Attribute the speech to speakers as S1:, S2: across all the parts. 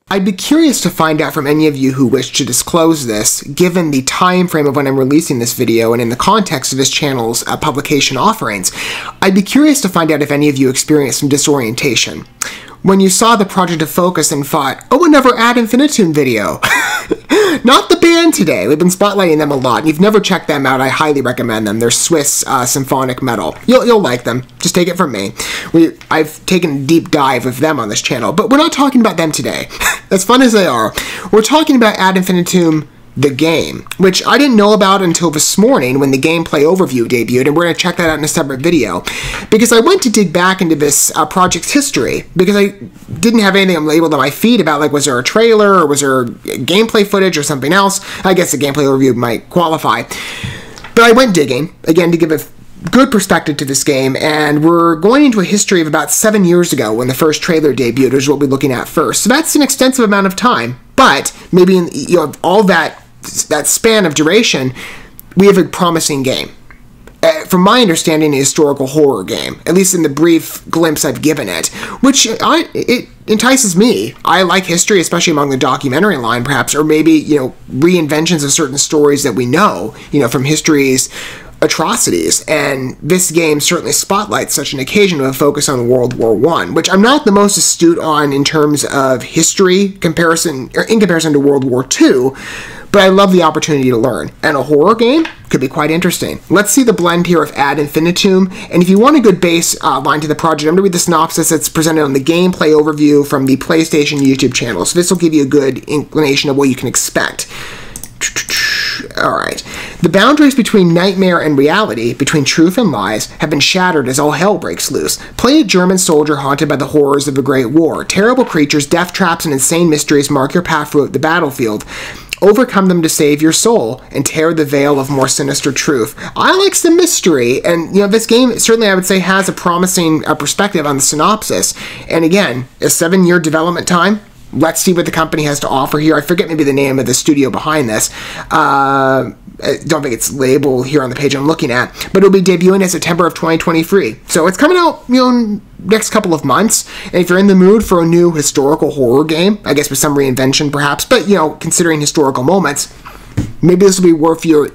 S1: I'd be curious to find out from any of you who wish to disclose this, given the time frame of when I'm releasing this video and in the context of this channel's publication offerings. I'd be curious to find out if any of you experienced some disorientation when you saw the Project of Focus and thought, oh, another Ad Infinitum video. Not the band today. We've been spotlighting them a lot. And you've never checked them out. I highly recommend them. They're Swiss symphonic metal. You'll like them. Just take it from me. I've taken a deep dive of them on this channel, but we're not talking about them today. As fun as they are, we're talking about Ad Infinitum, the game, which I didn't know about until this morning when the gameplay overview debuted, and we're going to check that out in a separate video, because I went to dig back into this project's history, because I didn't have anything labeled on my feed about, like, was there a trailer, or was there gameplay footage, or something else. I guess the gameplay overview might qualify. But I went digging, again, to give a good perspective to this game, and we're going into a history of about 7 years ago when the first trailer debuted, is what we're looking at first. So that's an extensive amount of time, but maybe in all that span of duration, we have a promising game. From my understanding, a historical horror game, at least in the brief glimpse I've given it, which it entices me. I like history, especially among the documentary line, perhaps, or maybe, reinventions of certain stories that we know, from history's atrocities, and this game certainly spotlights such an occasion with a focus on World War I, which I'm not the most astute on in terms of history in comparison to World War II, but I love the opportunity to learn, and a horror game could be quite interesting. Let's see the blend here of Ad Infinitum, and if you want a good base line to the project, I'm going to read the synopsis that's presented on the gameplay overview from the PlayStation YouTube channel, so this will give you a good inclination of what you can expect. Alright. The boundaries between nightmare and reality, between truth and lies, have been shattered as all hell breaks loose. Play a German soldier haunted by the horrors of a great war. Terrible creatures, death traps, and insane mysteries mark your path throughout the battlefield. Overcome them to save your soul, and tear the veil of more sinister truth. I like some mystery, and this game certainly, I would say, has a promising perspective on the synopsis. And again, a 7-year development time. Let's see what the company has to offer here. I forget maybe the name of the studio behind this. I don't think it's labeled here on the page I'm looking at, but it'll be debuting in September of 2023. So it's coming out, next couple of months. And if you're in the mood for a new historical horror game, I guess with some reinvention perhaps, but considering historical moments, maybe this will be worth your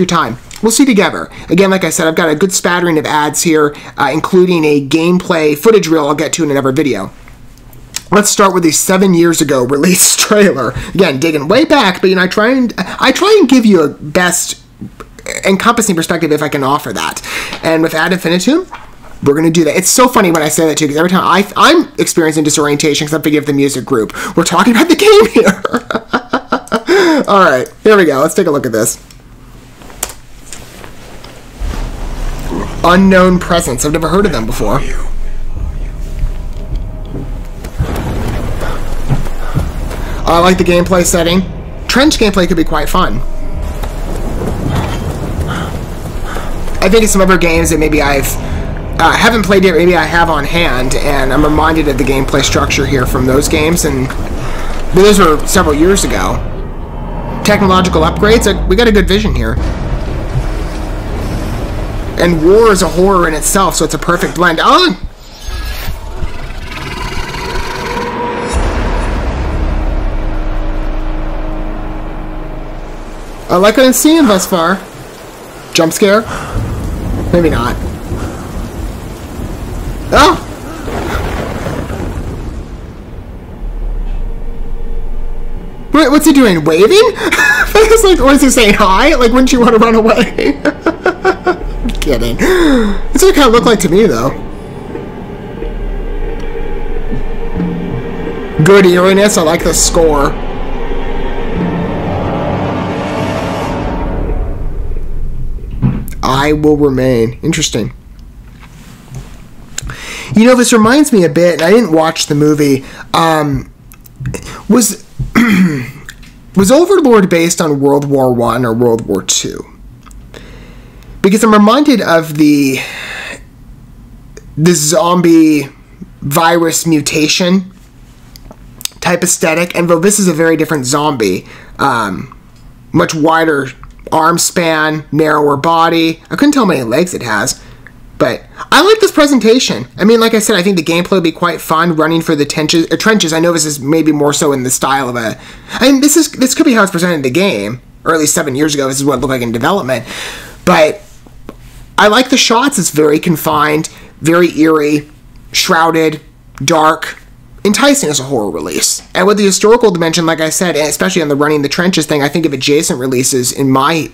S1: time. We'll see together. Again, like I said, I've got a good spattering of ads here, including a gameplay footage reel I'll get to in another video. Let's start with the 7 years ago released trailer. Again, digging way back, but I try and give you a best encompassing perspective if I can offer that. And with Ad Infinitum, we're going to do that. It's so funny when I say that too, because every time I'm experiencing disorientation because I'm thinking of the music group. We're talking about the game here. All right, here we go. Let's take a look at this. Unknown presence. I've never heard of them before. I like the gameplay setting. Trench gameplay could be quite fun. I think it's some other games that maybe I haven't played yet, maybe I have on hand, and I'm reminded of the gameplay structure here from those games, but those were several years ago. Technological upgrades, we got a good vision here. And war is a horror in itself, so it's a perfect blend. Oh! I like what I'm seeing thus far. Jump scare? Maybe not. Oh! What's he doing? Waving? It's like, or is he saying hi? Like, wouldn't you want to run away? I'm kidding. That's what it kind of looked like to me, though. Good eeriness. I like the score. I will remain. Interesting. This reminds me a bit, and I didn't watch the movie, was Overlord based on World War I or World War II? Because I'm reminded of the zombie virus mutation type aesthetic, and though this is a very different zombie, much wider arm span, narrower body. I couldn't tell how many legs it has. But I like this presentation. I mean, like I said, I think the gameplay would be quite fun, running for the trenches. I know this is maybe more so in the style of a... I mean, this could be how it's presented in the game, or at least 7 years ago, this is what it looked like in development. But I like the shots. It's very confined, very eerie, shrouded, dark, enticing as a horror release. And with the historical dimension, like I said, and especially on the running the trenches thing, I think of adjacent releases in my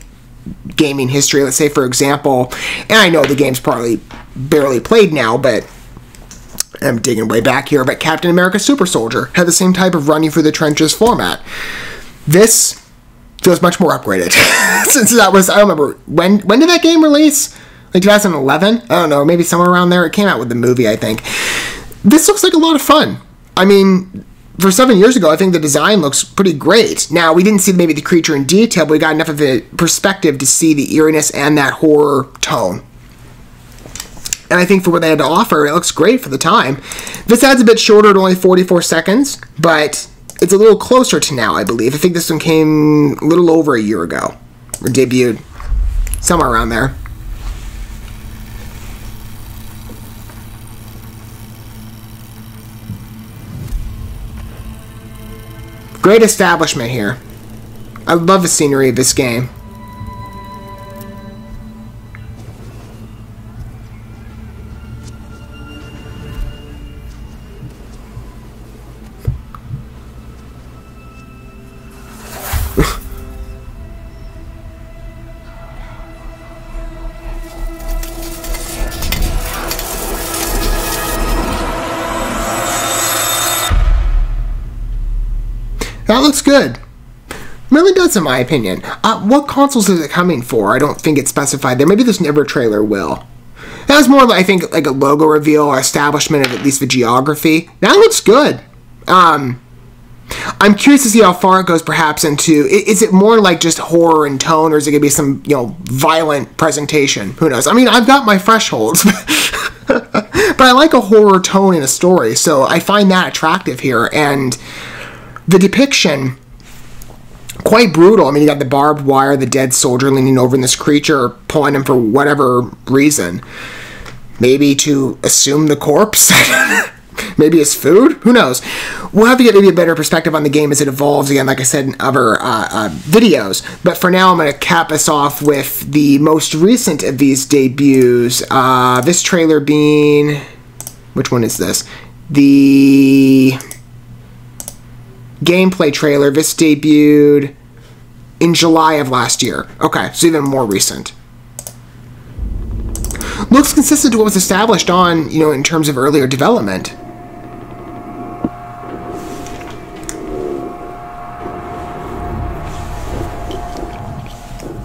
S1: gaming history. Let's say, for example, and I know the game's probably barely played now, but I'm digging way back here, but Captain America Super Soldier had the same type of running for the trenches format. This feels much more upgraded. Since that was, I don't remember, when did that game release? Like 2011? I don't know, maybe somewhere around there. It came out with the movie, I think. This looks like a lot of fun. I mean, for 7 years ago, I think the design looks pretty great. Now, we didn't see maybe the creature in detail, but we got enough of a perspective to see the eeriness and that horror tone. And I think for what they had to offer, it looks great for the time. This ad's a bit shorter at only 44 seconds, but it's a little closer to now, I believe. I think this one came a little over a year ago, or debuted, somewhere around there. Great establishment here. I love the scenery of this game. That looks good. Really does, in my opinion. What consoles is it coming for? I don't think it's specified there. Maybe this never trailer will. That was more, I think, like a logo reveal or establishment of at least the geography. That looks good. I'm curious to see how far it goes, perhaps, into... Is it more like just horror and tone, or is it going to be some, violent presentation? Who knows? I mean, I've got my thresholds. But I like a horror tone in a story, so I find that attractive here. And the depiction, quite brutal. I mean, you got the barbed wire, the dead soldier leaning over, and this creature pulling him for whatever reason. Maybe to assume the corpse? Maybe as food? Who knows? We'll have to get maybe a better perspective on the game as it evolves, again, like I said in other videos. But for now, I'm going to cap us off with the most recent of these debuts. This trailer being... Which one is this? The gameplay trailer. This debuted in July of last year. Okay, so even more recent. Looks consistent to what was established on, in terms of earlier development.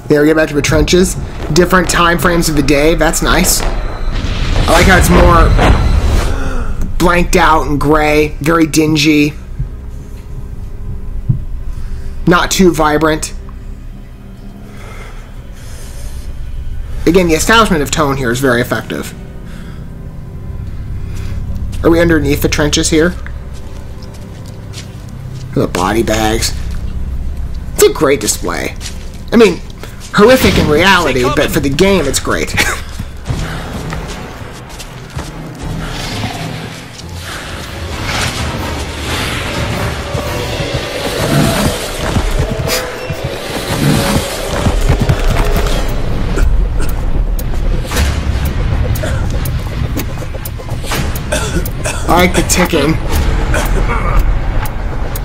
S1: There we get back to the trenches. Different time frames of the day. That's nice. I like how it's more blanked out and gray. Very dingy. Not too vibrant. Again, the establishment of tone here is very effective. Are we underneath the trenches here? The body bags. It's a great display. I mean, horrific in reality, but for the game, it's great. I like the ticking.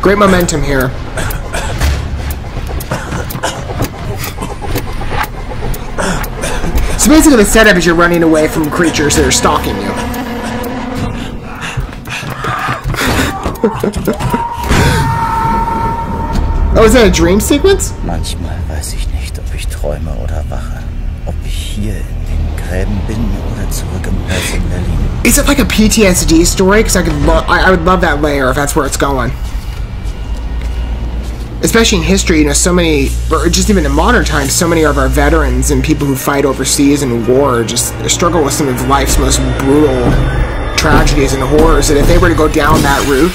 S1: Great momentum here. So basically the setup is you're running away from creatures that are stalking you. Oh, is that a dream sequence?
S2: Manchmal weiß ich nicht, ob ich träume oder wache. Ob ich hier in den Gräben bin oder zurück im Haus in Berlin.
S1: Is it like a PTSD story? Because I would love that layer if that's where it's going. Especially in history, so many, or just even in modern times, so many of our veterans and people who fight overseas and war just struggle with some of life's most brutal tragedies and horrors. And if they were to go down that route,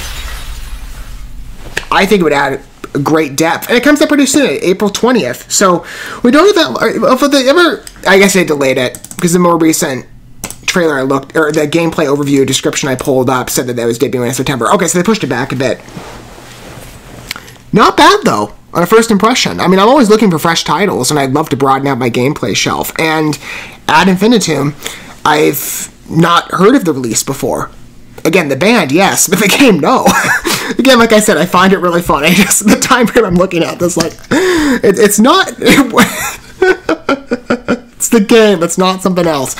S1: I think it would add a great depth. And it comes out pretty soon, April 20th. So we don't have that. I guess they delayed it because the more recent trailer I looked, or the gameplay overview description I pulled up said that that was debuting in September. Okay, so they pushed it back a bit. Not bad, though, on a first impression. I mean, I'm always looking for fresh titles, and I'd love to broaden out my gameplay shelf. And Ad Infinitum, I've not heard of the release before. Again, the band, yes, but the game, no. Again, like I said, I find it really fun. The time frame I'm looking at, this, like, it's not... It's the game, it's not something else.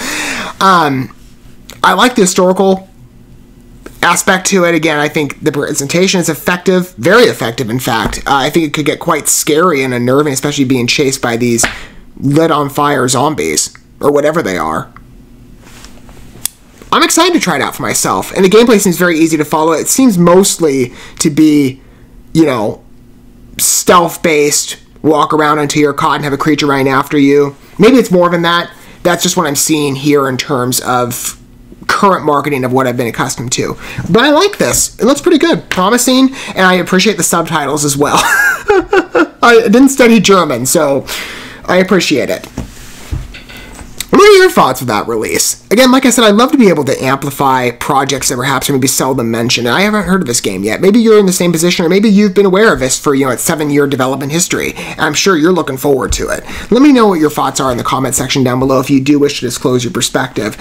S1: I like the historical aspect to it. Again, I think the presentation is effective, very effective, in fact. I think it could get quite scary and unnerving, especially being chased by these lit-on-fire zombies, or whatever they are. I'm excited to try it out for myself, and the gameplay seems very easy to follow. It seems mostly to be, you know, stealth-based, walk around until you're caught and have a creature running after you. Maybe it's more than that. That's just what I'm seeing here in terms of current marketing of what I've been accustomed to. But I like this. It looks pretty good, promising, and I appreciate the subtitles as well. I didn't study German, so I appreciate it. What are your thoughts of that release? Again, like I said, I'd love to be able to amplify projects that perhaps are maybe seldom mentioned. And I haven't heard of this game yet. Maybe you're in the same position, or maybe you've been aware of this for, you know, its 7-year development history. And I'm sure you're looking forward to it. Let me know what your thoughts are in the comment section down below if you do wish to disclose your perspective.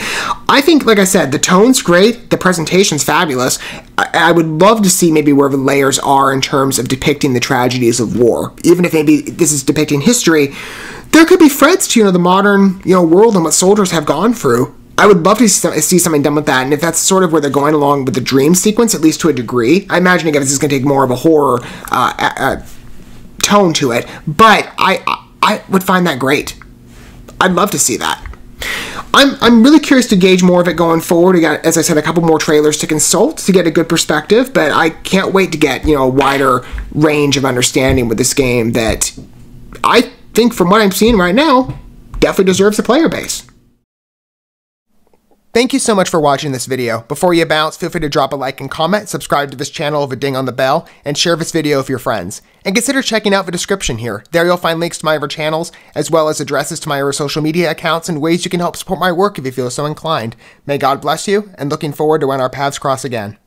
S1: I think, like I said, the tone's great, the presentation's fabulous. I would love to see maybe where the layers are in terms of depicting the tragedies of war. Even if maybe this is depicting history, there could be threads to, you know, the modern, you know, world and what soldiers have gone through. I would love to see something done with that, and if that's sort of where they're going along with the dream sequence, at least to a degree. I imagine, again, this is going to take more of a horror tone to it, but I would find that great. I'd love to see that. I'm really curious to gauge more of it going forward. We got, as I said, a couple more trailers to consult to get a good perspective, but I can't wait to get, you know, a wider range of understanding with this game that I think, from what I'm seeing right now, definitely deserves a player base. Thank you so much for watching this video. Before you bounce, feel free to drop a like and comment, subscribe to this channel with a ding on the bell, and share this video with your friends. And consider checking out the description here. There you'll find links to my other channels, as well as addresses to my other social media accounts and ways you can help support my work if you feel so inclined. May God bless you, and looking forward to when our paths cross again.